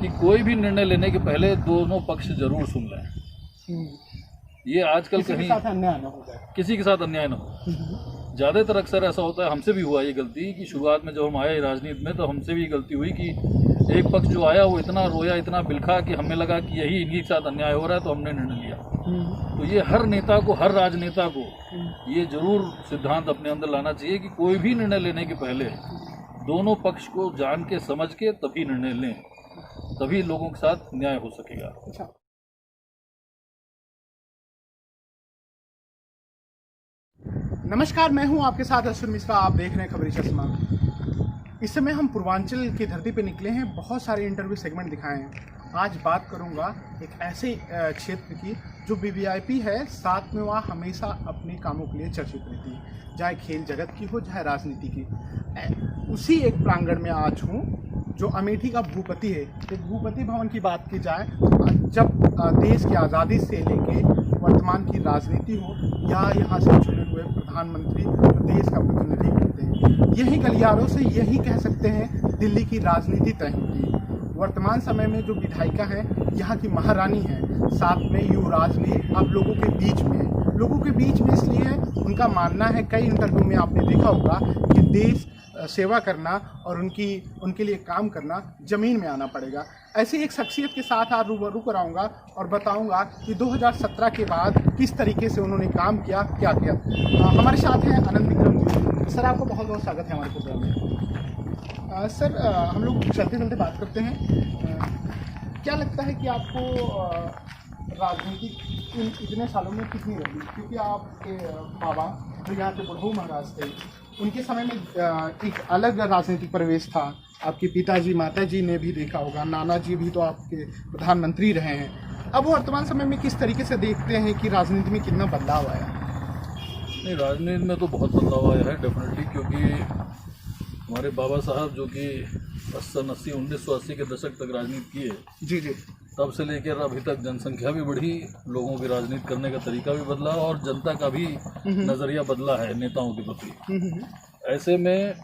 कि कोई भी निर्णय लेने के पहले दोनों पक्ष जरूर सुन लें। ये आजकल किसी के कहीं साथ अन्याय न हो जाए। किसी के साथ अन्याय न हो। ज़्यादातर अक्सर ऐसा होता है, हमसे भी हुआ ये गलती कि शुरुआत में जब हम आए राजनीति में तो हमसे भी गलती हुई कि एक पक्ष जो आया वो इतना रोया, इतना बिलखा कि हमें लगा कि यही इन्हीं के साथ अन्याय हो रहा है, तो हमने निर्णय लिया। तो ये हर नेता को, हर राजनेता को ये जरूर सिद्धांत अपने अंदर लाना चाहिए कि कोई भी निर्णय लेने के पहले दोनों पक्ष को जान के समझ के तभी निर्णय लें, तभी लोगों के साथ न्याय हो सकेगा। अच्छा, नमस्कार, मैं हूं आपके साथ अश्विन मिश्रा। आप देख रहे हैं खबरी चश्मा। इस समय हम पूर्वांचल की धरती पर निकले हैं, बहुत सारे इंटरव्यू सेगमेंट दिखाए हैं। आज बात करूंगा एक ऐसे क्षेत्र की जो वीवीआईपी है, साथ में वह हमेशा अपने कामों के लिए चर्चित रहती है, चाहे खेल जगत की हो चाहे राजनीति की। उसी एक प्रांगण में आज हूँ जो अमेठी का भूपति है। एक भूपति भवन की बात की जाए, जब देश की आज़ादी से लेके वर्तमान की राजनीति हो या यहाँ से चुने हुए प्रधानमंत्री देश का प्रतिनिधि करते हैं, यही गलियारों से यही कह सकते हैं दिल्ली की राजनीति तय होगी। वर्तमान समय में जो विधायिका हैं यहाँ की महारानी हैं, साथ में युवराज भी आप लोगों के बीच में है। लोगों के बीच में इसलिए उनका मानना है, कई इंटरव्यू में आपने देखा होगा कि देश सेवा करना और उनके लिए काम करना ज़मीन में आना पड़ेगा। ऐसी एक शख्सियत के साथ आज रूबरू कराऊंगा और बताऊंगा कि 2017 के बाद किस तरीके से उन्होंने काम किया, क्या किया। हमारे साथ हैं आनंद विक्रम जी। सर, आपको बहुत बहुत स्वागत है हमारे प्रोग्राम में। सर, हम लोग चलते चलते बात करते हैं। क्या लगता है कि आपको राजनीति इतने सालों में कितनी लगी? क्योंकि आपके बाबा जो यहाँ के बुढ़ऊ महाराज थे, उनके समय में एक अलग राजनीतिक परिवेश था। आपके पिताजी माताजी ने भी देखा होगा, नाना जी भी तो आपके प्रधानमंत्री रहे हैं। अब वर्तमान समय में किस तरीके से देखते हैं कि राजनीति में कितना बदलाव आया? नहीं, राजनीति में तो बहुत बदलाव आया है डेफिनेटली, क्योंकि हमारे बाबा साहब जो कि 1980 के दशक तक राजनीति किए, जी जी, तब से लेकर अभी तक जनसंख्या भी बढ़ी, लोगों की राजनीति करने का तरीका भी बदला और जनता का भी नज़रिया बदला है नेताओं के प्रति। ऐसे में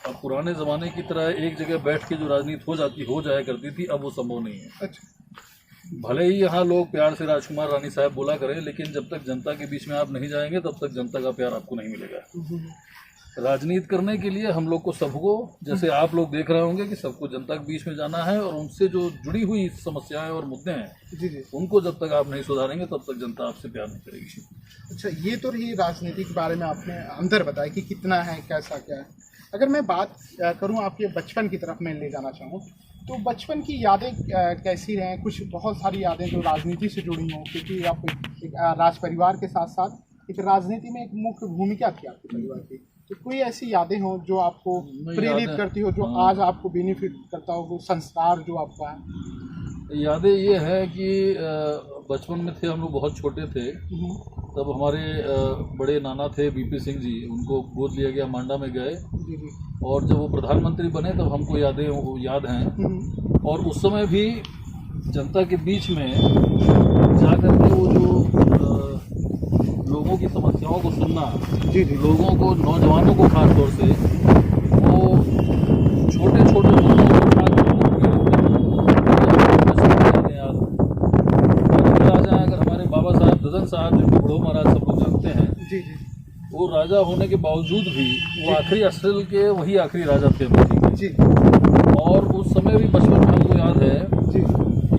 अब पुराने ज़माने की तरह एक जगह बैठ के जो राजनीति हो जाया करती थी, अब वो संभव नहीं है। अच्छा। भले ही यहाँ लोग प्यार से राजकुमार रानी साहब बोला करें, लेकिन जब तक जनता के बीच में आप नहीं जाएंगे तब तक जनता का प्यार आपको नहीं मिलेगा। राजनीति करने के लिए हम लोग को सबको, जैसे आप लोग देख रहे होंगे कि सबको जनता के बीच में जाना है और उनसे जो जुड़ी हुई समस्याएं और मुद्दे हैं, जी जी, उनको जब तक आप नहीं सुधारेंगे तब तक जनता आपसे प्यार नहीं करेगी। अच्छा, ये तो रही राजनीति के बारे में आपने अंदर बताया कि कितना है, कैसा क्या है। अगर मैं बात करूं आपके बचपन की तरफ मैं ले जाना चाहूँ, तो बचपन की यादें कैसी रहीं? कुछ बहुत सारी यादें जो राजनीति से जुड़ी हों, क्योंकि आप एक राज परिवार के साथ साथ एक राजनीति में एक मुख्य भूमिका थी आपके परिवार की। तो कोई ऐसी यादें हों जो आपको प्रेरित करती हो, जो आज आपको बेनिफिट करता हो, वो संस्कार जो आपका है? यादें ये है कि बचपन में थे हम लोग, बहुत छोटे थे, तब हमारे बड़े नाना थे बीपी सिंह जी, उनको गोद लिया गया, मांडा में गए, और जब वो प्रधानमंत्री बने तब हमको याद हैं। और उस समय भी जनता के बीच में जाकर के वो जो लोगों की समस्याओं को सुनना, जी जी, लोगों को, नौजवानों को खास तौर से, वो छोटे छोटे मुद्दों को अगर हमारे बाबा साहब ददन साहब जिनको बुढ़ऊ महाराज सब लोग जानते हैं, जी जी, वो राजा होने के बावजूद भी वो आखिरी असल के वही आखिरी राजा थे अमेठी जी। और उस समय भी बचपन में हमको याद है जी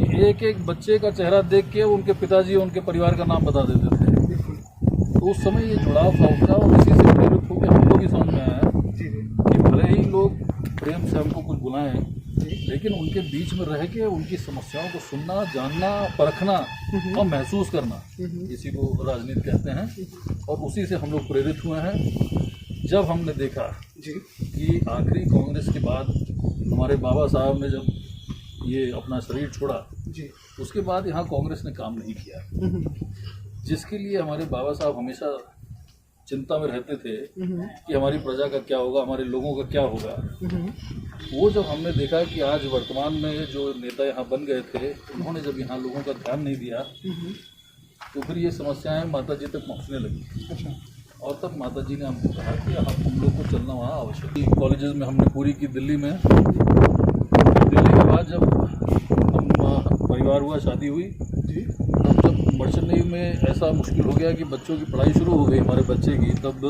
कि एक एक बच्चे का चेहरा देख के उनके पिताजी उनके परिवार का नाम बता देते थे। तो उस समय ये जुड़ाव था उनका, और इसी से प्रेरित होकर हमको भी समझ में आया कि भले ही लोग प्रेम से हमको कुछ बुलाएं, लेकिन उनके बीच में रह के उनकी समस्याओं को सुनना, जानना, परखना और महसूस करना, इसी को राजनीति कहते हैं। और उसी से हम लोग प्रेरित हुए हैं। जब हमने देखा कि आखिरी कांग्रेस के बाद हमारे बाबा साहब ने जब ये अपना शरीर छोड़ा, उसके बाद यहाँ कांग्रेस ने काम नहीं किया, जिसके लिए हमारे बाबा साहब हमेशा चिंता में रहते थे कि हमारी प्रजा का क्या होगा, हमारे लोगों का क्या होगा। वो जब हमने देखा कि आज वर्तमान में जो नेता यहाँ बन गए थे, उन्होंने जब यहाँ लोगों का ध्यान नहीं दिया, तो फिर ये समस्याएं माता जी तक पहुँचने लगी। अच्छा। और तब माता जी ने हमको कहा कि हम लोग को चलना वहाँ आवश्यक। कॉलेजेस में हमने पूरी की दिल्ली में। दिल्ली के बाद जब परिवार हुआ, शादी हुई। जी। तब जब मर्चेंट नेवी में ऐसा मुश्किल हो गया कि बच्चों की पढ़ाई शुरू हो गई हमारे बच्चे की, तब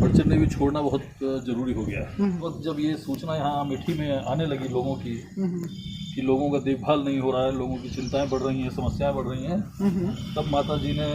मर्चेंट नेवी छोड़ना बहुत ज़रूरी हो गया। वक्त जब ये सूचना यहाँ अमेठी में आने लगी लोगों की कि लोगों का देखभाल नहीं हो रहा है, लोगों की चिंताएं बढ़ रही हैं, समस्याएं बढ़ रही हैं, तब माता जी ने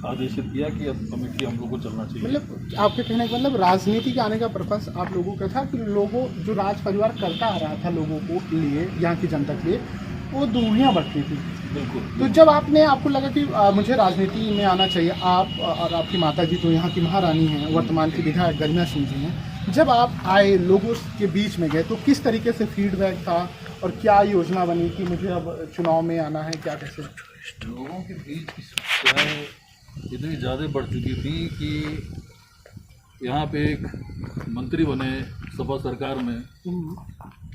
आदेशित किया कि अब अमेठी हम लोग को चलना चाहिए। मतलब आपके कहने का मतलब राजनीति के आने का पर्पस आप लोगों का था कि लोगों जो राज परिवार करता आ रहा था लोगों को लिए, यहाँ की जनता के लिए, वो दूरियां बढ़ती थी। बिल्कुल। तो जब आपको लगा कि मुझे राजनीति में आना चाहिए, आप और आपकी माता जी तो यहाँ की महारानी हैं, वर्तमान की विधायक गरिमा सिंह जी हैं, जब आप आए लोगों के बीच में गए तो किस तरीके से फीडबैक था और क्या योजना बनी कि मुझे अब चुनाव में आना है, क्या कैसे? लोगों के बीच की समस्याएं इतनी ज़्यादा बढ़ चुकी थी कि यहाँ पे एक मंत्री बने सपा सरकार में,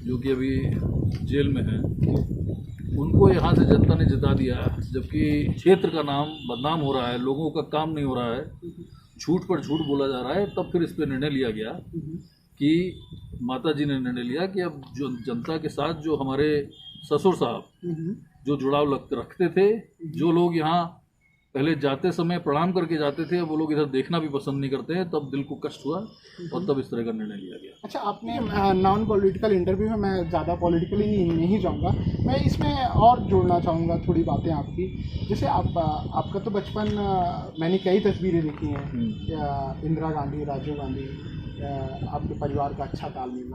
जो कि अभी जेल में हैं, उनको यहाँ से जनता ने जिता दिया, जबकि क्षेत्र का नाम बदनाम हो रहा है, लोगों का काम नहीं हो रहा है, झूठ पर झूठ बोला जा रहा है। तब फिर इस पर निर्णय लिया गया कि माता जी ने निर्णय लिया कि अब जो जनता के साथ जो हमारे ससुर साहब जो जुड़ाव रखते थे, जो लोग यहाँ पहले जाते समय प्रणाम करके जाते थे, वो लोग इधर देखना भी पसंद नहीं करते हैं, तब दिल को कष्ट हुआ और तब इस तरह का निर्णय लिया गया। अच्छा, आपने नॉन पॉलिटिकल इंटरव्यू में, मैं ज़्यादा पॉलिटिकली नहीं जाऊँगा, मैं इसमें और जोड़ना चाहूँगा थोड़ी बातें आपकी। जैसे आपका तो बचपन, मैंने कई तस्वीरें देखी हैं, इंदिरा गांधी, राजीव गांधी, आपके परिवार का अच्छा तालमेल।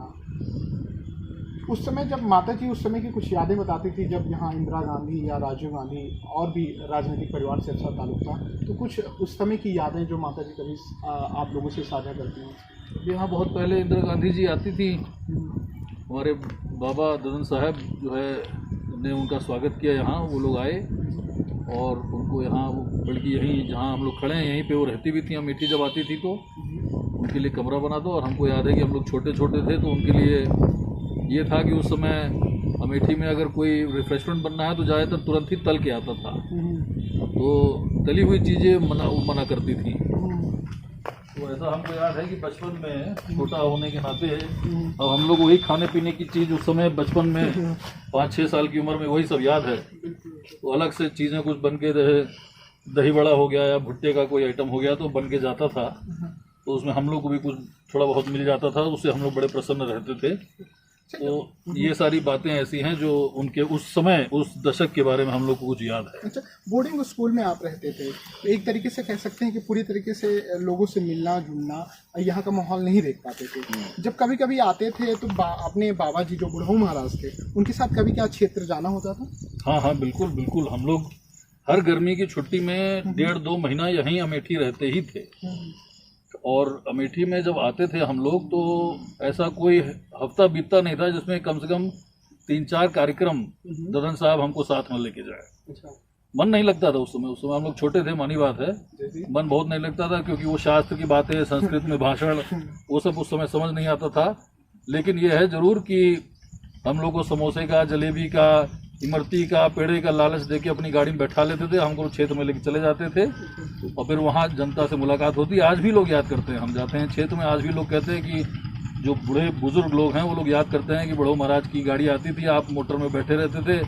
उस समय जब माता जी उस समय की कुछ यादें बताती थी, जब यहाँ इंदिरा गांधी या राजीव गांधी और भी राजनीतिक परिवार से अच्छा ताल्लुक था, तो कुछ उस समय की यादें जो माता जी कभी आप लोगों से साझा करती हैं? यहाँ बहुत पहले इंदिरा गांधी जी आती थी, हमारे बाबा ददन साहब जो है ने उनका स्वागत किया, यहाँ वो लोग आए और उनको यहाँ, बल्कि यहीं जहाँ हम लोग खड़े हैं यहीं पे वो रहती भी थी। अमेठी जब आती थी तो उनके लिए कमरा बना दो, और हमको याद है कि हम लोग छोटे छोटे थे तो उनके लिए ये था कि उस समय अमेठी में अगर कोई रिफ्रेशमेंट बनना है तो ज़्यादातर तुरंत ही तल के आता था, तो तली हुई चीज़ें मना करती थी। तो ऐसा हमको याद है कि बचपन में छोटा होने के नाते अब हम लोग वही खाने पीने की चीज़ उस समय बचपन में 5-6 साल की उम्र में वही सब याद है। तो अलग से चीज़ें कुछ बन के दही बड़ा हो गया या भुट्टे का कोई आइटम हो गया तो बन के जाता था, तो उसमें हम लोग को भी कुछ थोड़ा बहुत मिल जाता था, उससे हम लोग बड़े प्रसन्न रहते थे। तो ये सारी बातें ऐसी हैं जो उनके उस समय, उस दशक के बारे में हम लोग को कुछ याद है। अच्छा, बोर्डिंग स्कूल में आप रहते थे, तो एक तरीके से कह सकते हैं कि पूरी तरीके से लोगों से मिलना जुलना, यहाँ का माहौल नहीं देख पाते थे। जब कभी कभी आते थे तो अपने बाबा जी जो बुढ़ऊ महाराज थे, उनके साथ कभी क्या क्षेत्र जाना होता था? हाँ हाँ, बिल्कुल बिल्कुल। हम लोग हर गर्मी की छुट्टी में 1.5-2 महीना यहीं अमेठी रहते ही थे, और अमेठी में जब आते थे हम लोग तो ऐसा कोई हफ्ता बीतता नहीं था जिसमें कम से कम 3-4 कार्यक्रम ददन साहब हमको साथ में लेके जाए। अच्छा। मन नहीं लगता था उस समय हम लोग छोटे थे, मानी बात है, मन बहुत नहीं लगता था, क्योंकि वो शास्त्र की बातें, संस्कृत में भाषण, वो सब उस समय समझ नहीं आता था। लेकिन ये है जरूर कि हम लोग को समोसे का, जलेबी का, इमरती का, पेड़े का लालच देके अपनी गाड़ी में बैठा लेते थे, हमको क्षेत्र में लेके चले जाते थे, और फिर वहाँ जनता से मुलाकात होती। आज भी लोग याद करते हैं, हम जाते हैं क्षेत्र में, आज भी लोग कहते हैं कि जो बूढ़े बुजुर्ग लोग हैं वो लोग याद करते हैं कि बुढ़ऊ महाराज की गाड़ी आती थी, आप मोटर में बैठे रहते थे,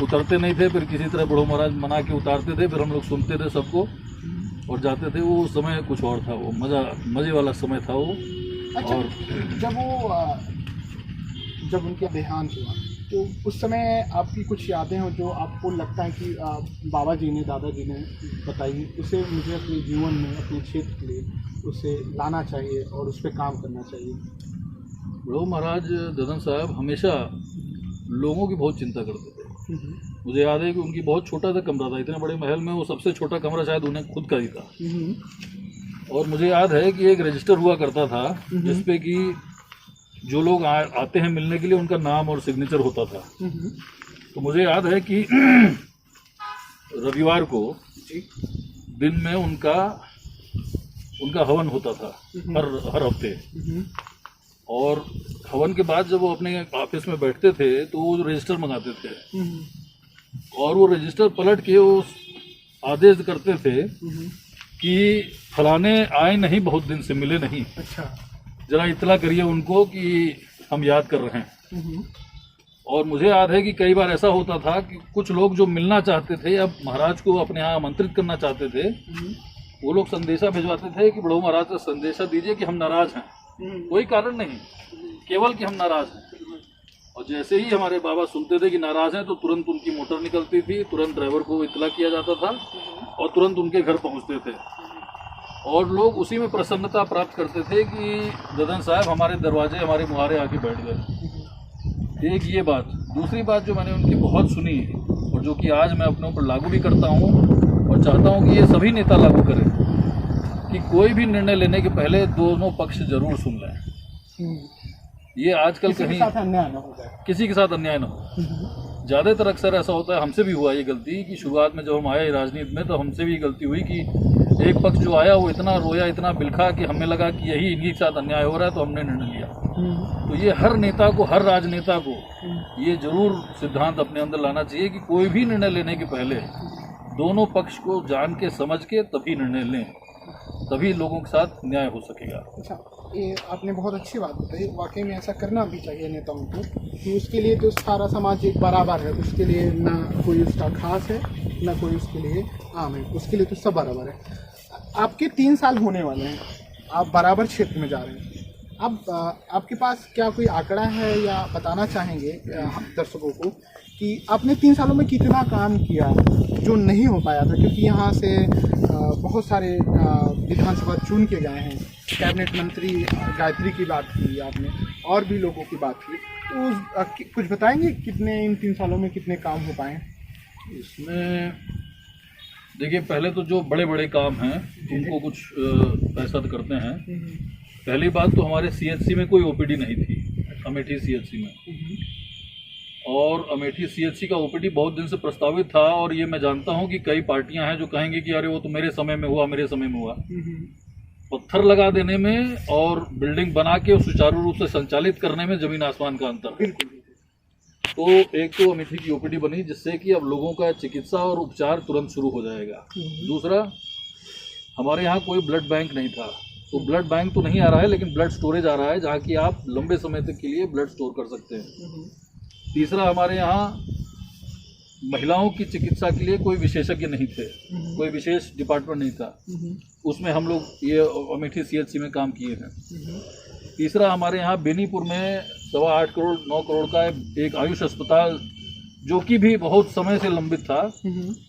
उतरते नहीं थे, फिर किसी तरह बुढ़ऊ महाराज मना के उतारते थे, फिर हम लोग सुनते थे सबको और जाते थे। वो समय कुछ और था, वो मज़े वाला समय था वो। अच्छा, और जब उनका देहांत हुआ तो उस समय आपकी कुछ यादें हो जो आपको लगता है कि बाबा जी ने, दादाजी ने बताई, उसे मुझे अपने जीवन में, अपने क्षेत्र के लिए उसे लाना चाहिए और उस पर काम करना चाहिए? बुढ़ऊ महाराज ददन साहब हमेशा लोगों की बहुत चिंता करते थे। मुझे याद है कि उनकी बहुत छोटा सा कमरा था, इतने बड़े महल में वो सबसे छोटा कमरा शायद उन्हें खुद का ही था। और मुझे याद है कि एक रजिस्टर हुआ करता था जिसपे कि जो लोग आते हैं मिलने के लिए उनका नाम और सिग्नेचर होता था। तो मुझे याद है कि रविवार को दिन में उनका हवन होता था हर हफ्ते, और हवन के बाद जब वो अपने ऑफिस में बैठते थे तो वो रजिस्टर मंगाते थे, और वो रजिस्टर पलट के वो आदेश करते थे कि फलाने आए नहीं, बहुत दिन से मिले नहीं, अच्छा, जरा इतला करिए उनको कि हम याद कर रहे हैं। और मुझे याद है कि कई बार ऐसा होता था कि कुछ लोग जो मिलना चाहते थे, अब महाराज को अपने यहाँ आमंत्रित करना चाहते थे, वो लोग संदेशा भिजवाते थे कि बड़ो महाराज का संदेशा दीजिए कि हम नाराज हैं, कोई कारण नहीं, केवल कि हम नाराज हैं। और जैसे ही हमारे बाबा सुनते थे कि नाराज हैं तो तुरंत उनकी मोटर निकलती थी, तुरंत ड्राइवर को इतला किया जाता था और तुरंत उनके घर पहुंचते थे। और लोग उसी में प्रसन्नता प्राप्त करते थे कि ददन साहब हमारे दरवाजे, हमारे मुहारे आके बैठ गए। एक ये बात। दूसरी बात जो मैंने उनकी बहुत सुनी और जो कि आज मैं अपने ऊपर लागू भी करता हूँ और चाहता हूँ कि ये सभी नेता लागू करें कि कोई भी निर्णय लेने के पहले दोनों पक्ष जरूर सुन लें। ये आजकल कहीं किसी के साथ अन्याय न हो। ज़्यादातर अक्सर ऐसा होता है, हमसे भी हुआ ये गलती कि शुरुआत में जब हम आए राजनीति में तो हमसे भी गलती हुई कि एक पक्ष जो आया वो इतना रोया, इतना बिलखा कि हमें लगा कि यही इन्हीं के साथ अन्याय हो रहा है, तो हमने निर्णय लिया। तो ये हर नेता को, हर राजनेता को ये जरूर सिद्धांत अपने अंदर लाना चाहिए कि कोई भी निर्णय लेने के पहले दोनों पक्ष को जान के समझ के तभी निर्णय लें, तभी लोगों के साथ न्याय हो सकेगा। अच्छा, ये आपने बहुत अच्छी बात बताई। वाकई में ऐसा करना भी चाहिए नेताओं को कि उसके लिए तो सारा समाज एक बराबर है, उसके लिए ना कोई उसका खास है ना कोई उसके लिए आम है, उसके लिए तो सब बराबर है। आपके 3 साल होने वाले हैं, आप बराबर क्षेत्र में जा रहे हैं। अब आपके पास क्या कोई आंकड़ा है या बताना चाहेंगे दर्शकों को कि आपने 3 सालों में कितना काम किया जो नहीं हो पाया था? क्योंकि यहाँ से बहुत सारे विधानसभा चुन के गए हैं, कैबिनेट मंत्री गायत्री की बात की आपने और भी लोगों की बात की, तो कुछ बताएंगे कितने इन 3 सालों में कितने काम हो पाए? इसमें देखिए, पहले तो जो बड़े बड़े काम हैं उनको कुछ पैसा तो करते हैं। पहली बात तो हमारे सीएचसी में कोई ओपीडी नहीं थी, अमेठी सीएचसी में। और अमेठी सीएचसी का ओपीडी बहुत दिन से प्रस्तावित था और ये मैं जानता हूँ कि कई पार्टियां हैं जो कहेंगे कि अरे वो तो मेरे समय में हुआ, मेरे समय में हुआ। पत्थर लगा देने में और बिल्डिंग बना के सुचारू रूप से संचालित करने में जमीन आसमान का अंतर है। तो एक तो अमेठी की ओपीडी बनी जिससे कि अब लोगों का चिकित्सा और उपचार तुरंत शुरू हो जाएगा। दूसरा, हमारे यहाँ कोई ब्लड बैंक नहीं था, तो ब्लड बैंक तो नहीं आ रहा है लेकिन ब्लड स्टोरेज आ रहा है जहाँ की आप लंबे समय तक के लिए ब्लड स्टोर कर सकते हैं। तीसरा, हमारे यहाँ महिलाओं की चिकित्सा के लिए कोई विशेषज्ञ नहीं थे, कोई विशेष डिपार्टमेंट नहीं था, उसमें हम लोग ये अमेठी सीएचसी में काम किए हैं। तीसरा, हमारे यहाँ बेनीपुर में 8.25 करोड़ 9 करोड़ का एक आयुष अस्पताल जो कि भी बहुत समय से लंबित था,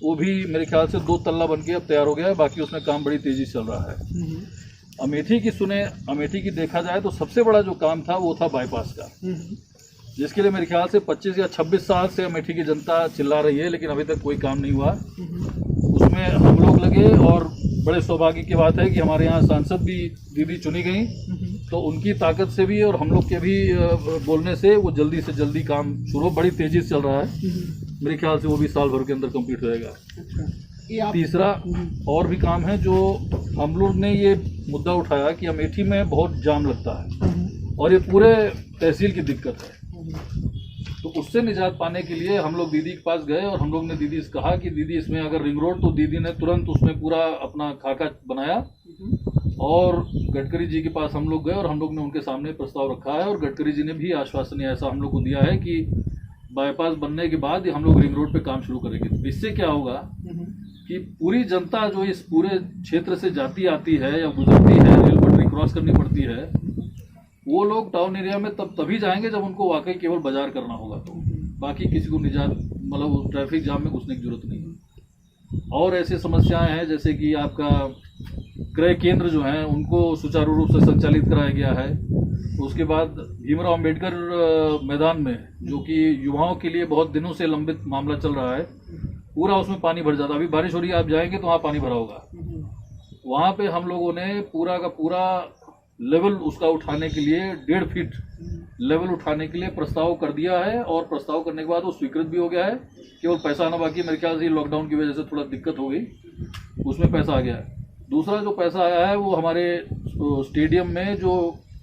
वो भी मेरे ख्याल से 2 तल्ला बन के अब तैयार हो गया है। बाकी उसमें काम बड़ी तेजी से चल रहा है। अमेठी की देखा जाए तो सबसे बड़ा जो काम था वो था बाईपास का, जिसके लिए मेरे ख्याल से 25 या 26 साल से अमेठी की जनता चिल्ला रही है, लेकिन अभी तक कोई काम नहीं हुआ। उसमें हम लोग लगे और बड़े सौभाग्य की बात है कि हमारे यहाँ सांसद भी दीदी चुनी गई, तो उनकी ताकत से भी और हम लोग के भी बोलने से वो जल्दी से जल्दी काम शुरू, बड़ी तेजी से चल रहा है। मेरे ख्याल से वो भी साल भर के अंदर कंप्लीट हो जाएगा। तीसरा, और भी काम है जो हम लोग ने ये मुद्दा उठाया कि अमेठी में बहुत जाम लगता है और ये पूरे तहसील की दिक्कत है। तो उससे निजात पाने के लिए हम लोग दीदी के पास गए और हम लोग ने दीदी से कहा कि दीदी इसमें अगर रिंग रोड, तो दीदी ने तुरंत उसमें पूरा अपना खाका बनाया और गडकरी जी के पास हम लोग गए और हम लोग ने उनके सामने प्रस्ताव रखा है और गडकरी जी ने भी आश्वासन ऐसा हम लोग को दिया है कि बाईपास बनने के बाद हम लोग रिंग रोड पे काम शुरू करेंगे। तो इससे क्या होगा कि पूरी जनता जो इस पूरे क्षेत्र से जाती आती है या गुजरती है, रेल पटरी क्रॉस करनी पड़ती है, वो लोग टाउन एरिया में तभी जाएंगे जब उनको वाकई केवल बाजार करना होगा। तो बाकी किसी को निजात, मतलब ट्रैफिक जाम में घुसने की जरूरत नहीं है। और ऐसी समस्याएं हैं जैसे कि आपका क्रय केंद्र जो हैं उनको सुचारू रूप से संचालित कराया गया है। उसके बाद भीमराव अंबेडकर मैदान में, जो कि युवाओं के लिए बहुत दिनों से लंबित मामला चल रहा है, पूरा उसमें पानी भर जाता है। अभी बारिश हो रही है, आप जाएंगे तो वहाँ पानी भरा होगा। वहाँ पे हम लोगों ने पूरा का पूरा लेवल उसका उठाने के लिए 1.5 फीट लेवल उठाने के लिए प्रस्ताव कर दिया है और प्रस्ताव करने के बाद वो स्वीकृत भी हो गया है। केवल पैसा आना बाकी, मेरे ख्याल से लॉकडाउन की वजह से थोड़ा दिक्कत हो गई, उसमें पैसा आ गया है। दूसरा जो पैसा आया है वो हमारे स्टेडियम में जो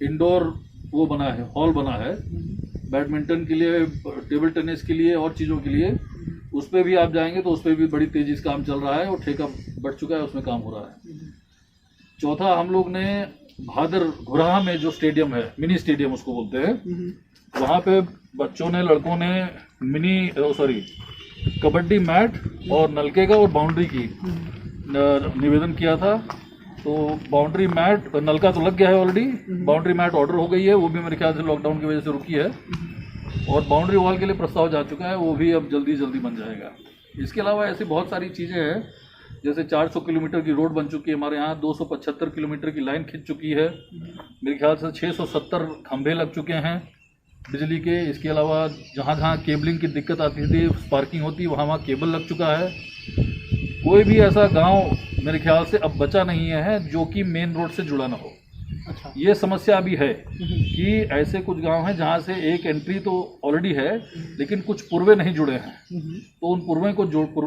इंडोर वो बना है, हॉल बना है बैडमिंटन के लिए, टेबल टेनिस के लिए और चीज़ों के लिए, उस पर भी आप जाएंगे तो उस पर भी बड़ी तेजी से काम चल रहा है और ठेका बढ़ चुका है, उसमें काम हो रहा है। चौथा, हम लोग ने भादर घुराहा में जो स्टेडियम है, मिनी स्टेडियम उसको बोलते हैं, वहाँ पे बच्चों ने, लड़कों ने कबड्डी मैट और नलके का और बाउंड्री की निवेदन किया था। तो बाउंड्री मैट, नलका तो लग गया है ऑलरेडी, बाउंड्री मैट ऑर्डर हो गई है, वो भी मेरे ख्याल से लॉकडाउन की वजह से रुकी है, और बाउंड्री वॉल के लिए प्रस्ताव जा चुका है, वो भी अब जल्दी बन जाएगा। इसके अलावा ऐसी बहुत सारी चीज़ें हैं, जैसे 400 किलोमीटर की रोड बन चुकी है हमारे यहाँ, 275 किलोमीटर की लाइन खिंच चुकी है, मेरे ख्याल से 670 खंभे लग चुके हैं बिजली के। इसके अलावा जहाँ जहाँ केबलिंग की दिक्कत आती थी, स्पार्किंग होती, वहाँ केबल लग चुका है। कोई भी ऐसा गांव मेरे ख्याल से अब बचा नहीं है जो कि मेन रोड से जुड़ा ना हो। अच्छा। ये समस्या अभी है कि ऐसे कुछ गांव हैं जहाँ से एक एंट्री तो ऑलरेडी है, लेकिन कुछ पूर्वे नहीं जुड़े हैं, तो उन पूर्वों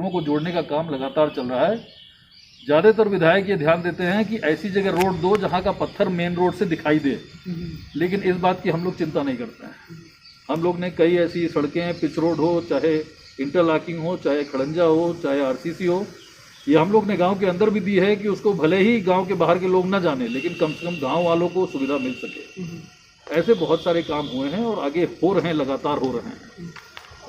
को जोड़ने का काम लगातार चल रहा है। ज़्यादातर विधायक ये ध्यान देते हैं कि ऐसी जगह रोड दो जहाँ का पत्थर मेन रोड से दिखाई दे, लेकिन इस बात की हम लोग चिंता नहीं करते हैं। हम लोग ने कई ऐसी सड़कें, पिच रोड हो, चाहे इंटरलॉकिंग हो, चाहे खड़ंजा हो, चाहे आरसीसी हो, ये हम लोग ने गांव के अंदर भी दी है कि उसको भले ही गांव के बाहर के लोग ना जाने, लेकिन कम से कम गांव वालों को सुविधा मिल सके। ऐसे बहुत सारे काम हुए हैं और आगे हो रहे हैं, लगातार हो रहे हैं।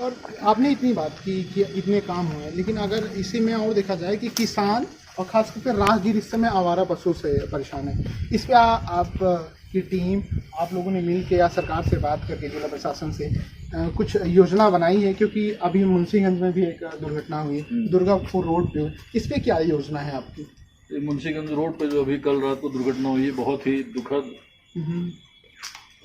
और आपने इतनी बात की कि इतने काम हुए, लेकिन अगर इसी में और देखा जाए कि किसान और खास करके राहगीर इस समय आवारा पशु से परेशान है, इस पर आप की टीम, आप लोगों ने मिल के या सरकार से बात करके, जिला प्रशासन से कुछ योजना बनाई है? क्योंकि अभी मुंशीगंज में भी एक दुर्घटना हुई, दुर्गापुर रोड पे, इस पर क्या योजना है आपकी? मुंशीगंज रोड पे जो अभी कल रात को दुर्घटना हुई है, बहुत ही दुखद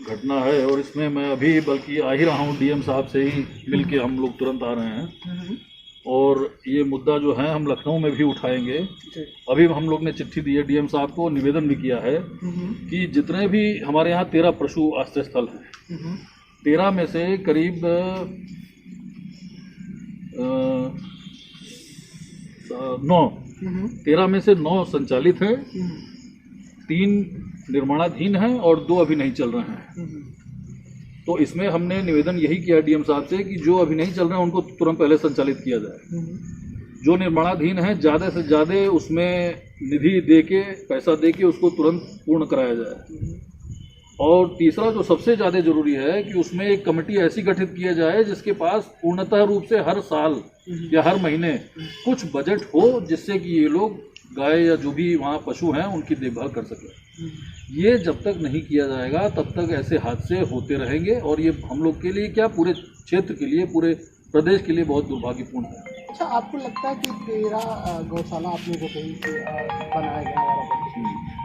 घटना है, और इसमें मैं अभी बल्कि आ ही रहा हूँ, डीएम साहब से ही मिल के हम लोग तुरंत आ रहे हैं, और ये मुद्दा जो है हम लखनऊ में भी उठाएंगे। अभी हम लोग ने चिट्ठी दी है डीएम साहब को, निवेदन भी किया है कि जितने भी हमारे यहाँ 13 पशु आश्रय स्थल हैं, 13 में से करीब 13 में से 9 संचालित हैं, 3 निर्माणाधीन हैं और 2 अभी नहीं चल रहे हैं। तो इसमें हमने निवेदन यही किया डीएम साहब से कि जो अभी नहीं चल रहे हैं उनको तुरंत पहले संचालित किया जाए। जो निर्माणाधीन है ज़्यादा से ज़्यादा उसमें निधि दे के, पैसा दे के उसको तुरंत पूर्ण कराया जाए। और तीसरा जो सबसे ज़्यादा ज़रूरी है कि उसमें एक कमेटी ऐसी गठित किया जाए जिसके पास पूर्णतः रूप से हर साल या हर महीने कुछ बजट हो, जिससे कि ये लोग गाय या जो भी वहाँ पशु हैं उनकी देखभाल कर सकें। ये जब तक नहीं किया जाएगा तब तक ऐसे हादसे होते रहेंगे, और ये हम लोग के लिए क्या, पूरे क्षेत्र के लिए, पूरे प्रदेश के लिए बहुत दुर्भाग्यपूर्ण है। अच्छा, आपको लगता है कि 13 गौशाला आपने जो कही बनाया गया,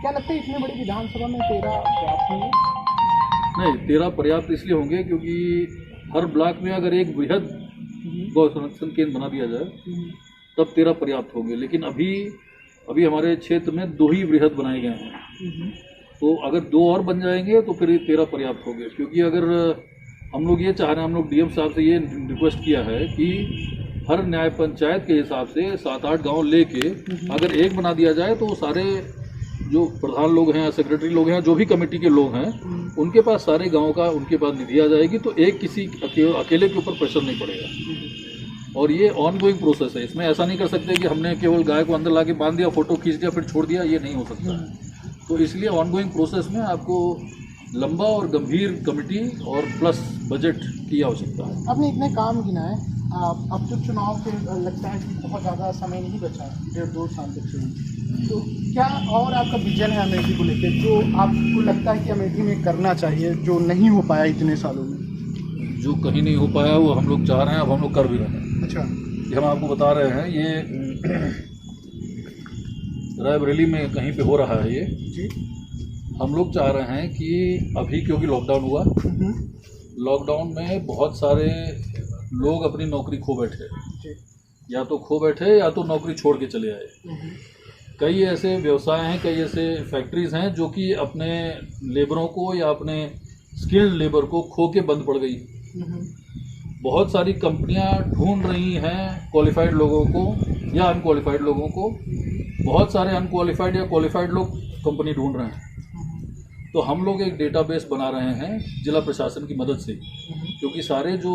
क्या लगता है इतनी बड़ी विधानसभा में 13 पर्याप्त होंगे? नहीं, 13 पर्याप्त इसलिए होंगे क्योंकि हर ब्लॉक में अगर एक बृहद गौ संरक्षण केंद्र बना दिया जाए तब 13 पर्याप्त होंगे, लेकिन अभी हमारे क्षेत्र में 2 ही बृहद बनाए गए हैं। तो अगर 2 और बन जाएंगे तो फिर 13 पर्याप्त होंगे। क्योंकि अगर हम लोग ये चाह रहे हैं, हम लोग डीएम साहब से ये रिक्वेस्ट किया है कि हर न्याय पंचायत के हिसाब से 7-8 गांव लेके अगर एक बना दिया जाए तो सारे जो प्रधान लोग हैं, सेक्रेटरी लोग हैं, जो भी कमेटी के लोग हैं, उनके पास सारे गाँव का उनके पास निधि आ जाएगी, तो एक किसी अकेले के ऊपर प्रेशर नहीं पड़ेगा। और ये ऑनगोइंग प्रोसेस है, इसमें ऐसा नहीं कर सकते कि हमने केवल गाय को अंदर लाके बांध दिया, फोटो खींच दिया, फिर छोड़ दिया, ये नहीं हो सकता है। तो इसलिए ऑनगोइंग प्रोसेस में आपको लंबा और गंभीर कमेटी और प्लस बजट की आवश्यकता है। आपने इतने काम गिनाए, अब तो चुनाव के लगता है कि बहुत ज़्यादा समय नहीं बचा है, 1.5-2 साल तक चुनाव, तो क्या और आपका विजन है अमेठी को लेकर, जो आपको लगता है कि अमेठी में करना चाहिए, जो नहीं हो पाया इतने सालों में? जो कहीं नहीं हो पाया वो हम लोग चाह रहे हैं, अब हम लोग कर भी रहे हैं। अच्छा, ये हम आपको बता रहे हैं, ये रायबरेली में कहीं पे हो रहा है ये जी। हम लोग चाह रहे हैं कि अभी क्योंकि लॉकडाउन हुआ, लॉकडाउन में बहुत सारे लोग अपनी नौकरी खो बैठे, या तो खो बैठे या तो नौकरी छोड़ के चले आए। कई ऐसे व्यवसाय हैं, कई ऐसे फैक्ट्रीज हैं जो कि अपने लेबरों को या अपने स्किल्ड लेबर को खो के बंद पड़ गई। बहुत सारी कंपनियां ढूंढ रही हैं क्वालिफाइड लोगों को या अनक्वालिफाइड लोगों को, बहुत सारे अनक्वालिफाइड या क्वालिफाइड लोग कंपनी ढूंढ रहे हैं। तो हम लोग एक डेटाबेस बना रहे हैं जिला प्रशासन की मदद से, क्योंकि सारे जो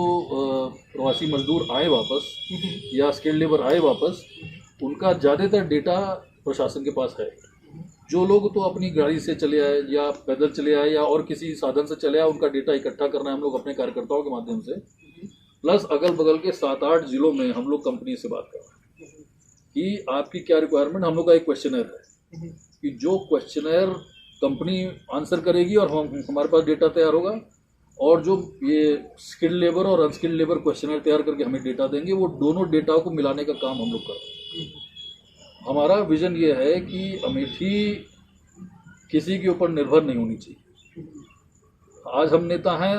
प्रवासी मजदूर आए वापस या स्किल्ड लेबर आए वापस, उनका ज़्यादातर डेटा प्रशासन के पास है। जो लोग तो अपनी गाड़ी से चले आए या पैदल चले आए या और किसी साधन से चले आए, उनका डेटा इकट्ठा करना है हम लोग अपने कार्यकर्ताओं के माध्यम से। प्लस अगल बगल के 7-8 जिलों में हम लोग कंपनी से बात कर रहे हैं कि आपकी क्या रिक्वायरमेंट। हम लोग का एक क्वेश्चनर है कि जो क्वेश्चनर कंपनी आंसर करेगी और हमारे पास डेटा तैयार होगा, और जो ये स्किल्ड लेबर और अनस्किल्ड लेबर क्वेश्चनर तैयार करके हमें डेटा देंगे, वो दोनों डेटा को मिलाने का काम हम लोग करते हैं। हमारा विजन ये है कि अमेठी किसी के ऊपर निर्भर नहीं होनी चाहिए। आज हम नेता हैं,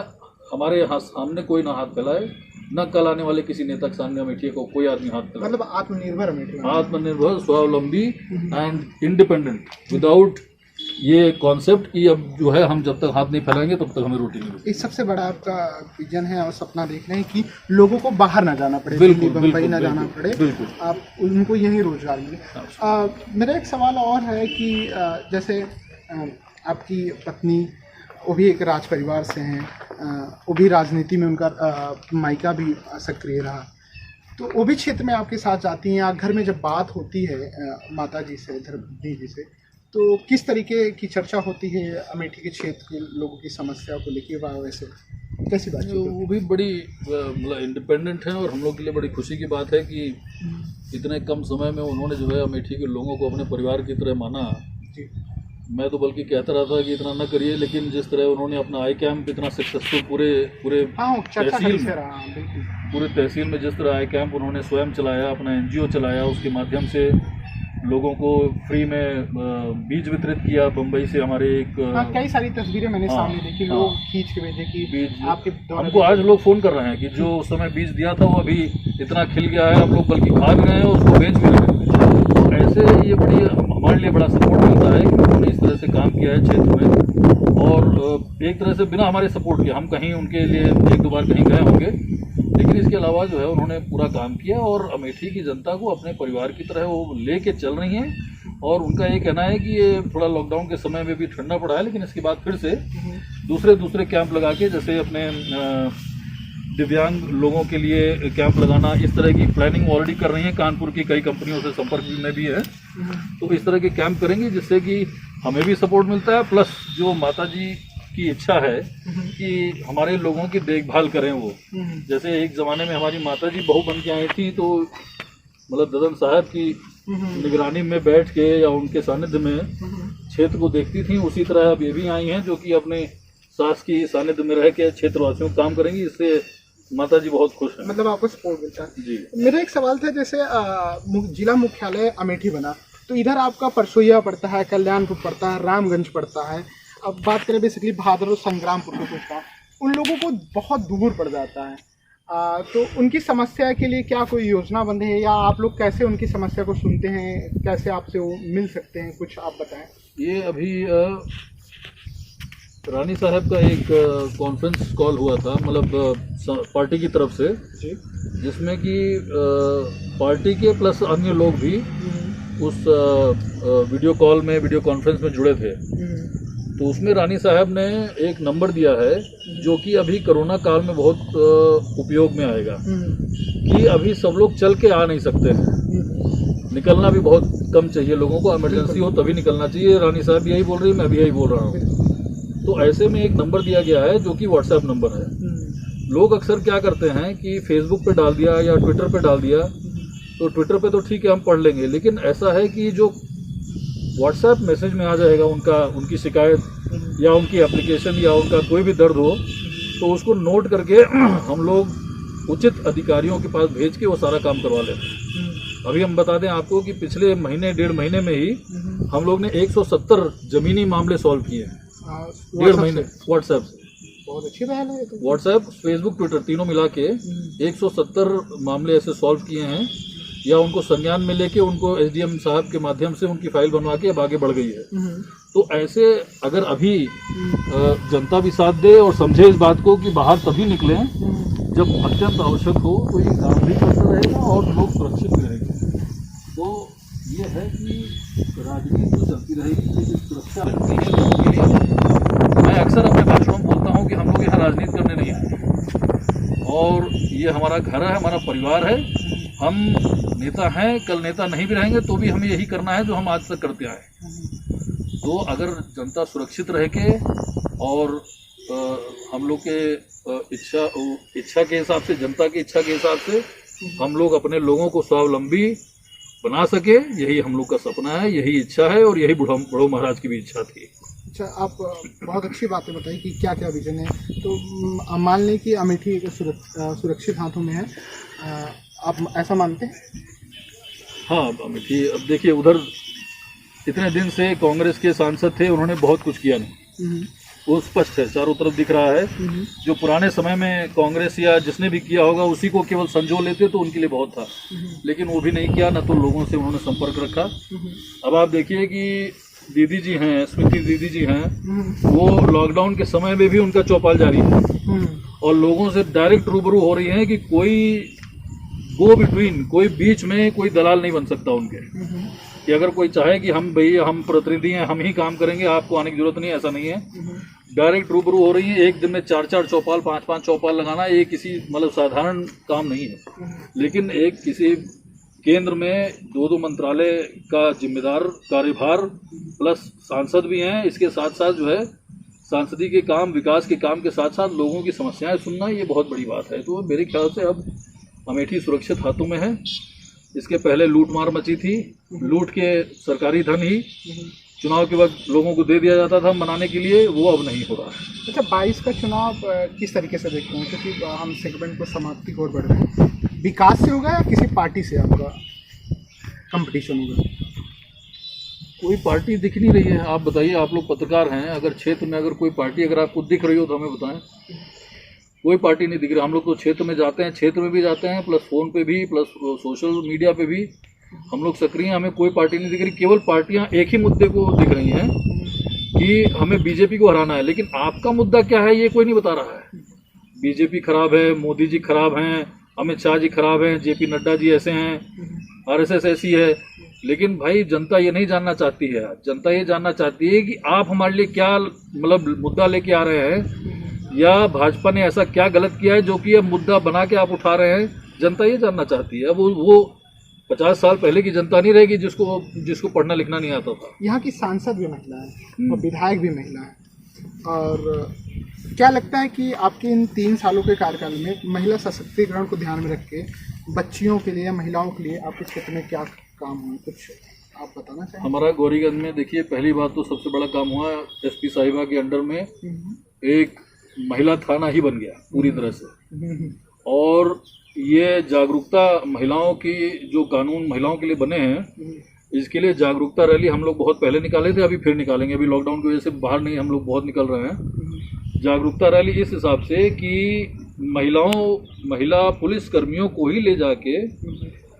हमारे यहाँ सामने कोई ना हाथ फैलाए, न कल आने वाले किसी नेता के सामने अमेठी को कोई आदमी हाथ फैलाए। मतलब आत्मनिर्भर अमेठी, आत्मनिर्भर, स्वावलंबी एंड इंडिपेंडेंट, विदाउट ये कॉन्सेप्ट कि अब जो है हम जब तक हाथ नहीं फैलाएंगे तब तक हमें रोटी नहीं मिलेगी। इस सबसे बड़ा आपका विजन है और सपना देख रहे हैं कि लोगों को बाहर ना जाना पड़े, बिल्कुल, बम्बई ना जाना पड़े, बिल्कुल, आप उनको यहीं रोजगार मिले। मेरा एक सवाल और है कि जैसे आपकी पत्नी वो भी एक राज परिवार से हैं, वो भी राजनीति में उनका मायका भी सक्रिय रहा, तो वो भी क्षेत्र में आपके साथ जाती हैं, या घर में जब बात होती है माता जी से, धर्मपत्नी जी से, तो किस तरीके की चर्चा होती है अमेठी के क्षेत्र के लोगों की समस्या को लेकर, वैसे कैसी बात? वो भी बड़ी मतलब इंडिपेंडेंट है, और हम लोग के लिए बड़ी खुशी की बात है कि इतने कम समय में उन्होंने जो है अमेठी के लोगों को अपने परिवार की तरह माना जी। मैं तो बल्कि कहता रहा था कि इतना न करिए, लेकिन जिस तरह उन्होंने अपना आई कैंप इतना सक्सेसफुल पूरे तहसील में जिस तरह आई कैंप उन्होंने स्वयं चलाया, अपना एनजीओ चलाया, उसके माध्यम से लोगों को फ्री में बीज वितरित किया। बम्बई से हमारे एक कई सारी तस्वीरें मैंने सामने देखी, लोग खींच के भेजे कि बीज आपके हमको आज लोग फ़ोन कर रहे हैं कि जो उस समय बीज दिया था वो अभी इतना खिल गया है, हम लोग बल्कि खा भी रहे हैं और उसको बेच भी रहे हैं। तो ऐसे ये बड़ी हमारे लिए बड़ा सपोर्ट मिलता है कि उन्होंने इस तरह से काम किया है क्षेत्र में, और एक तरह से बिना हमारे सपोर्ट के हम कहीं उनके लिए 1-2 बार कहीं गए होंगे, लेकिन इसके अलावा जो है उन्होंने पूरा काम किया और अमेठी की जनता को अपने परिवार की तरह वो लेके चल रही हैं। और उनका ये कहना है कि ये थोड़ा लॉकडाउन के समय में भी ठंडा पड़ा है, लेकिन इसके बाद फिर से दूसरे कैंप लगा के, जैसे अपने दिव्यांग लोगों के लिए कैंप लगाना, इस तरह की प्लानिंग ऑलरेडी कर रही है। कानपुर की कई कंपनियों से संपर्क में भी है, तो इस तरह के कैंप करेंगे जिससे कि हमें भी सपोर्ट मिलता है, प्लस जो माता जी की इच्छा है कि हमारे लोगों की देखभाल करें वो। जैसे एक ज़माने में हमारी माता जी बहू बन के आई थी, तो मतलब ददन साहब की निगरानी में बैठ के या उनके सानिध्य में क्षेत्र को देखती थी, उसी तरह अब ये भी आई हैं जो कि अपने सास की सानिध्य में रह के क्षेत्रवासियों को काम करेंगी। इससे माता जी बहुत खुश हैं। मतलब आपको सपोर्ट मिलता है जी। मेरा एक सवाल था, जैसे जिला मुख्यालय अमेठी बना, तो इधर आपका परसोइया पड़ता है, कल्याणपुर पड़ता है, रामगंज पड़ता है। अब बात करें बेसिकली भादर और संग्रामपुर को पूछता, उन लोगों को बहुत दूर पड़ जाता है, तो उनकी समस्या के लिए क्या कोई योजना बंद है, या आप लोग कैसे उनकी समस्या को सुनते हैं, कैसे आपसे वो मिल सकते हैं, कुछ आप बताएं। ये अभी रानी साहब का एक कॉन्फ्रेंस कॉल हुआ था, मतलब पार्टी की तरफ से, जिसमें कि पार्टी के प्लस अन्य लोग भी उस वीडियो कॉन्फ्रेंस में जुड़े थे। तो उसमें रानी साहब ने एक नंबर दिया है जो कि अभी कोरोना काल में बहुत उपयोग में आएगा, कि अभी सब लोग चल के आ नहीं सकते हैं, निकलना भी बहुत कम चाहिए लोगों को, इमरजेंसी हो तभी निकलना चाहिए। रानी साहब यही बोल रही है, मैं भी यही बोल रहा हूँ। तो ऐसे में एक नंबर दिया गया है जो कि व्हाट्सएप नंबर है। लोग अक्सर क्या करते हैं कि फेसबुक पे डाल दिया या ट्विटर पे डाल दिया, तो ट्विटर पे तो ठीक है हम पढ़ लेंगे, लेकिन ऐसा है कि जो व्हाट्सएप मैसेज में आ जाएगा उनकी शिकायत या उनकी एप्लीकेशन या उनका कोई भी दर्द हो, तो उसको नोट करके हम लोग उचित अधिकारियों के पास भेज के वो सारा काम करवा लेते हैं। अभी हम बता दें आपको कि पिछले 1.5 महीने में ही हम लोग ने 170 जमीनी मामले सॉल्व किए हैं, 1.5 महीने व्हाट्सएप से। बहुत अच्छी पहल है। व्हाट्सएप, फेसबुक, ट्विटर तीनों मिला के 170 मामले ऐसे सॉल्व किए हैं, या उनको संज्ञान में लेके उनको एसडीएम साहब के माध्यम से उनकी फाइल बनवा के अब आगे बढ़ गई है। तो ऐसे अगर अभी जनता भी साथ दे और समझे इस बात को कि बाहर तभी निकले जब अत्यंत आवश्यक हो, तो ये काम भी करता रहेगा और लोग सुरक्षित भी रहेंगे। तो ये है कि राजनीति तो चलती रहेगी, लेकिन सुरक्षा रहती है लोगों के लिए। मैं अक्सर अपने भाषणों में बोलता हूँ कि हम लोग यहाँ राजनीति करने नहीं आए, और ये हमारा घर है, हमारा परिवार है। हम नेता हैं, कल नेता नहीं भी रहेंगे तो भी हमें यही करना है जो हम आज तक करते आए। तो अगर जनता सुरक्षित रह के और हम लोग के इच्छा के हिसाब से, जनता की इच्छा के हिसाब से हम लोग अपने लोगों को स्वावलंबी बना सके, यही हम लोग का सपना है, यही इच्छा है और यही बड़ो महाराज की भी इच्छा थी। अच्छा, आप बहुत अच्छी बातें बताई कि क्या क्या विजन है। तो मान लें कि अमेठी सुरक्षित हाथों में है, आप ऐसा मानते हैं? हाँ, अमेठी अब देखिए, उधर इतने दिन से कांग्रेस के सांसद थे, उन्होंने बहुत कुछ किया नहीं, वो स्पष्ट है, चारों तरफ दिख रहा है। जो पुराने समय में कांग्रेस या जिसने भी किया होगा उसी को केवल संजो लेते तो उनके लिए बहुत था, लेकिन वो भी नहीं किया, न तो लोगों से उन्होंने संपर्क रखा। अब आप देखिए कि दीदी जी हैं, स्मृति दीदी जी हैं, वो लॉकडाउन के समय में भी उनका चौपाल जारी है और लोगों से डायरेक्ट रूबरू हो रही हैं कि कोई गो बिटवीन, कोई बीच में कोई दलाल नहीं बन सकता उनके, कि अगर कोई चाहे कि हम भैया हम प्रतिनिधि हैं, हम ही काम करेंगे, आपको आने की जरूरत नहीं, ऐसा नहीं है। डायरेक्ट रूबरू हो रही है। एक दिन में 4-4 चौपाल, 5-5 चौपाल लगाना ये किसी मतलब साधारण काम नहीं है, लेकिन एक किसी केंद्र में 2-2 मंत्रालय का जिम्मेदार कार्यभार प्लस सांसद भी हैं, इसके साथ साथ जो है सांसदी के काम, विकास के काम के साथ साथ लोगों की समस्याएं सुनना, ये बहुत बड़ी बात है। तो मेरे ख्याल से अब अमेठी सुरक्षित हाथों में है। इसके पहले लूटमार मची थी, लूट के सरकारी धन ही चुनाव के वक्त लोगों को दे दिया जाता था मनाने के लिए, वो अब नहीं हो रहा है। अच्छा, 22 का चुनाव किस तरीके से देखते हैं? क्योंकि हम सेगमेंट को समाप्ति की ओर बढ़ रहे हैं, विकास से होगा या किसी पार्टी से आपका कंपटीशन होगा? कोई पार्टी दिख नहीं रही है। आप बताइए, आप लोग पत्रकार हैं, अगर क्षेत्र में अगर कोई पार्टी अगर आपको दिख रही हो तो हमें बताएं। कोई पार्टी नहीं दिख रही। हम लोग तो क्षेत्र में जाते हैं, क्षेत्र में भी जाते हैं, प्लस फ़ोन पे भी, प्लस सोशल मीडिया पे भी हम लोग सक्रिय हैं, हमें कोई पार्टी नहीं दिख रही। केवल पार्टियां एक ही मुद्दे को दिख रही हैं कि हमें बीजेपी को हराना है, लेकिन आपका मुद्दा क्या है ये कोई नहीं बता रहा है। बीजेपी खराब है, मोदी जी खराब हैं, अमित शाह जी खराब हैं, जेपी नड्डा जी ऐसे हैं, आरएसएस ऐसी है, लेकिन भाई जनता ये नहीं जानना चाहती है। जनता ये जानना चाहती है कि आप हमारे लिए क्या मतलब मुद्दा लेके आ रहे हैं, या भाजपा ने ऐसा क्या गलत किया है जो कि यह मुद्दा बना के आप उठा रहे हैं। जनता ये जानना चाहती है। वो 50 साल पहले की जनता नहीं रहेगी जिसको पढ़ना लिखना नहीं आता था। यहाँ की सांसद भी महिला है और विधायक भी महिला है, और क्या लगता है कि आपके इन 3 सालों के कार्यकाल में महिला सशक्तिकरण को ध्यान में रख के बच्चियों के लिए या महिलाओं के लिए आपके क्षेत्र में क्या काम हुआ, कुछ आप बताना चाहेंगे? हमारा गौरीगंज में देखिए, पहली बात तो सबसे बड़ा काम हुआ, एसपी साहिबा के अंडर में एक महिला थाना ही बन गया पूरी तरह से। और ये जागरूकता महिलाओं की, जो कानून महिलाओं के लिए बने हैं, इसके लिए जागरूकता रैली हम लोग बहुत पहले निकाले थे, अभी फिर निकालेंगे। अभी लॉकडाउन की वजह से बाहर नहीं, हम लोग बहुत निकल रहे हैं। जागरूकता रैली इस हिसाब से कि महिला पुलिस कर्मियों को ही ले जाके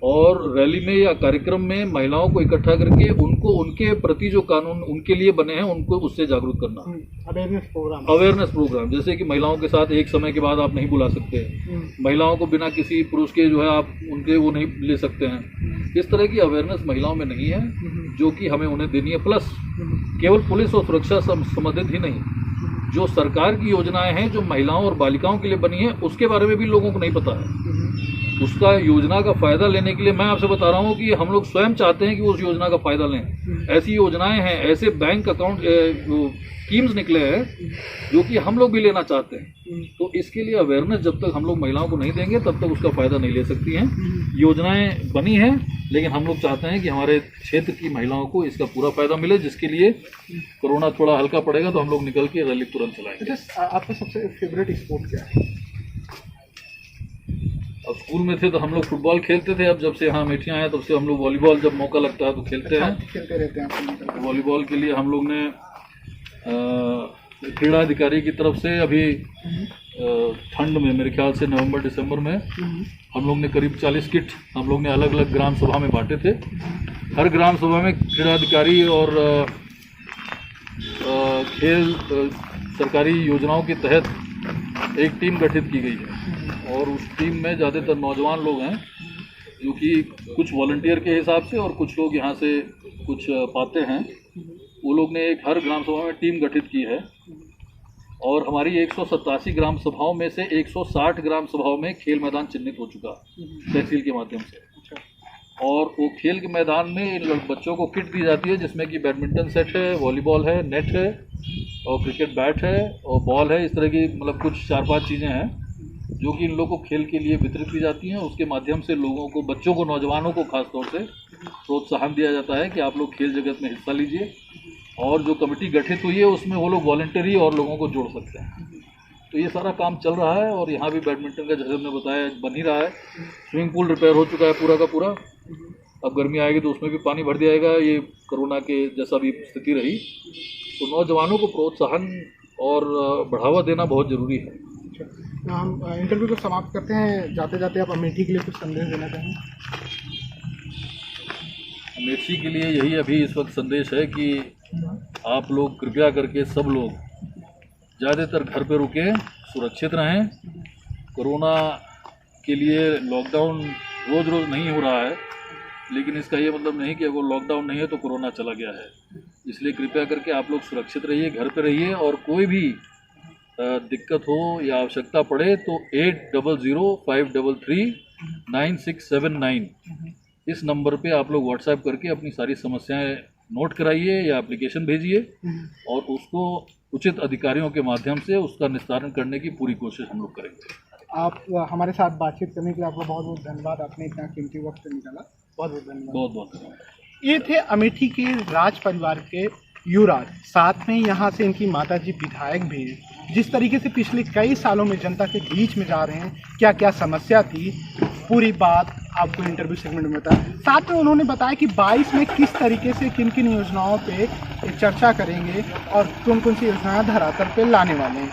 और रैली में या कार्यक्रम में महिलाओं को इकट्ठा करके उनको उनके प्रति जो कानून उनके लिए बने हैं उनको उससे जागरूक करना। अवेयरनेस प्रोग्राम, जैसे कि महिलाओं के साथ एक समय के बाद आप नहीं बुला सकते, महिलाओं को बिना किसी पुरुष के जो है आप उनके वो नहीं ले सकते हैं। इस तरह की अवेयरनेस महिलाओं में नहीं है, जो कि हमें उन्हें देनी है। प्लस केवल पुलिस और सुरक्षा संबंधित ही नहीं, जो सरकार की योजनाएं हैं जो महिलाओं और बालिकाओं के लिए बनी है, उसके बारे में भी लोगों को नहीं पता है। उसका योजना का फायदा लेने के लिए मैं आपसे बता रहा हूं कि हम लोग स्वयं चाहते हैं कि उस योजना का फायदा लें। ऐसी योजनाएं हैं, ऐसे बैंक अकाउंट स्कीम्स निकले हैं जो कि हम लोग भी लेना चाहते हैं। तो इसके लिए अवेयरनेस जब तक हम लोग महिलाओं को नहीं देंगे तब तक उसका फायदा नहीं ले सकती हैं। योजनाएं बनी हैं, लेकिन हम लोग चाहते हैं कि हमारे क्षेत्र की महिलाओं को इसका पूरा फायदा मिले, जिसके लिए कोरोना थोड़ा हल्का पड़ेगा तो हम लोग निकल के रैली तुरंत चलाएंगे। आपका सबसे फेवरेट स्पोर्ट क्या है? अब स्कूल में थे तो हम लोग फुटबॉल खेलते थे, अब जब से यहाँ अमेठी आए तब से हम लोग वॉलीबॉल, जब मौका लगता है तो खेलते हैं। खेलते रहते हैं। वॉलीबॉल के लिए हम लोग ने क्रीड़ा अधिकारी की तरफ से अभी ठंड में, मेरे ख्याल से नवंबर दिसंबर में, हम लोग ने करीब 40 किट हम लोग ने अलग अलग ग्राम सभा में बांटे थे। हर ग्राम सभा में क्रीड़ा अधिकारी और खेल सरकारी योजनाओं के तहत एक टीम गठित की गई है, और उस टीम में ज़्यादातर नौजवान लोग हैं, जो कि कुछ वॉलंटियर के हिसाब से और कुछ लोग यहाँ से कुछ पाते हैं। वो लोग ने एक हर ग्राम सभा में टीम गठित की है, और हमारी 187 ग्राम सभाओं में से 160 ग्राम सभाओं में खेल मैदान चिन्हित हो चुका तहसील के माध्यम से। और वो खेल के मैदान में इन बच्चों को किट दी जाती है जिसमें कि बैडमिंटन सेट है, वॉलीबॉल है, नेट है और क्रिकेट बैट है और बॉल है। इस तरह की मतलब कुछ 4-5 चीज़ें हैं जो कि इन लोगों को खेल के लिए वितरित की जाती हैं। उसके माध्यम से लोगों को, बच्चों को, नौजवानों को खास तौर से प्रोत्साहन दिया जाता है कि आप लोग खेल जगत में हिस्सा लीजिए। और जो कमेटी गठित हुई है उसमें वो लोग वॉलंटरी और लोगों को जोड़ सकते हैं। तो ये सारा काम चल रहा है और यहाँ भी बैडमिंटन का, जैसे हमने बताया, बन ही रहा है। स्विमिंग पूल रिपेयर हो चुका है पूरा का पूरा। अब गर्मी आएगी तो उसमें भी पानी भर दिया जाएगा। ये कोरोना के जैसा भी स्थिति रही तो नौजवानों को प्रोत्साहन और बढ़ावा देना बहुत ज़रूरी है। हम इंटरव्यू को समाप्त करते हैं। जाते जाते आप अमेठी के लिए कुछ संदेश देना चाहेंगे? अमेठी के लिए यही अभी इस वक्त संदेश है कि आप लोग कृपया करके सब लोग ज़्यादातर घर पे रुकें, सुरक्षित रहें। कोरोना के लिए लॉकडाउन रोज़ रोज़ नहीं हो रहा है, लेकिन इसका ये मतलब नहीं कि अगर लॉकडाउन नहीं है तो कोरोना चला गया है। इसलिए कृपया करके आप लोग सुरक्षित रहिए, घर पे रहिए और कोई भी दिक्कत हो या आवश्यकता पड़े तो 8005339679 इस नंबर पे आप लोग व्हाट्सएप करके अपनी सारी समस्याएं नोट कराइए या एप्लीकेशन भेजिए और उसको उचित अधिकारियों के माध्यम से उसका निस्तारण करने की पूरी कोशिश हम लोग करेंगे। आप हमारे साथ बातचीत करने के लिए आपका बहुत बहुत धन्यवाद। आपने इतना कीमती वक्त निकाला, बहुत बहुत धन्यवाद। बहुत बहुत धन्यवाद। ये थे अमेठी के राज परिवार के युवराज, साथ में यहाँ से इनकी माताजी विधायक भी हैं। जिस तरीके से पिछले कई सालों में जनता के बीच में जा रहे हैं, क्या क्या समस्या थी, पूरी बात आपको इंटरव्यू सेगमेंट में बताया। साथ में उन्होंने बताया कि 22 में किस तरीके से किन किन योजनाओं पे चर्चा करेंगे और कौन कौन सी योजनाएं धरातल पे लाने वाले हैं।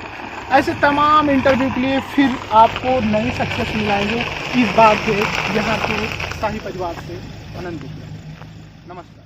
ऐसे तमाम इंटरव्यू के लिए फिर आपको नए सक्सेस मिलाएंगे। इस बार से यहाँ के शाही परिवार से आनंद। नमस्ते।